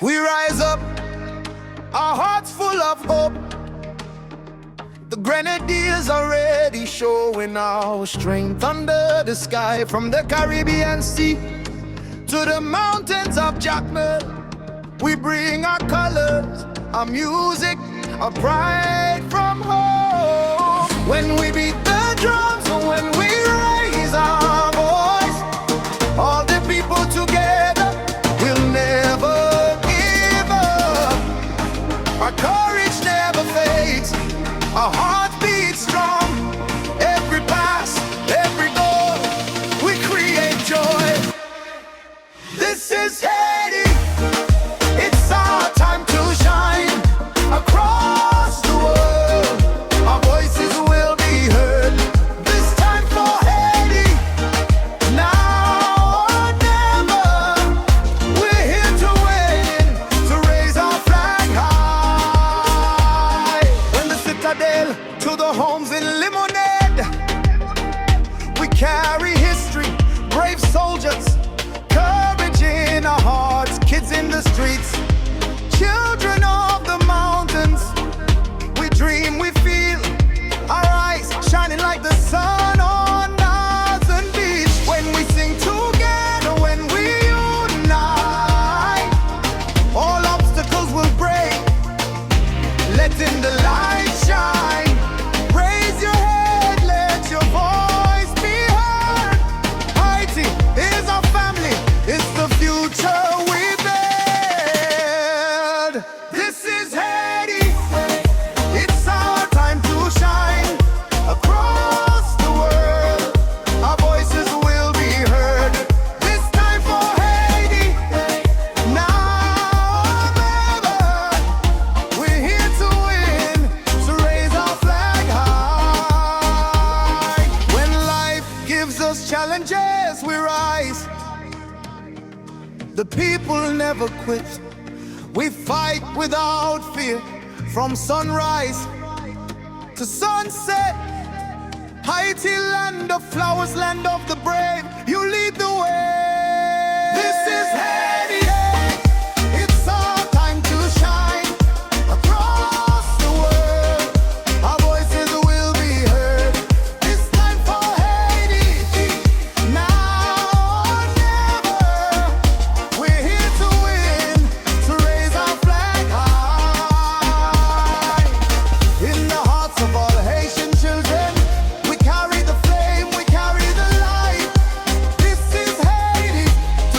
We rise up, our hearts full of hope. The grenadiers are ready, showing our strength under the sky. From the Caribbean Sea to the mountains of Jacmel, we bring our colors, our music, our pride from home. When we beat the drums and when we raise our voice, all the people together will never give up. Our courage never fades, our hearts beat strong. Every pass, every goal, we create joy. This is Haiti, it's our time to shine. Across the world, our voices will be heard. This time for Haiti, now or never. We're here to win, to raise our flag high. From the citadel to the homes in Lemonade, we carry history, brave soldiers, courage in our hearts, kids in the streets, children of the mountains. We dream, we feel, our eyes shining like the sun on Northern Beach. When we sing together, when we unite, all obstacles will break, letting the light shine. Raise your head, let your voice be heard. Haiti is our family, it's the future we build. This is Haiti, it's our time to shine. Across the world, our voices will be heard. This time for Haiti, now or never. We're here to win, to raise our flag high. When life gives us challenges, we rise. The people never quit. We fight without fear. From sunrise to sunset, Haiti, land of flowers, land of the brave, you lead the way. This is Haiti, it's our time to shine. Across the world, our voices will be heard. This time for Haiti, now or never. We're here to win, to raise our flag high. In the hearts of all Haitian children, we carry the flame, we carry the light. This is Haiti,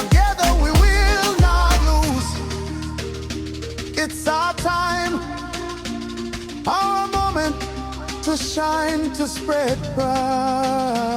together we will not lose. It's our time, our moment to shine, to spread pride.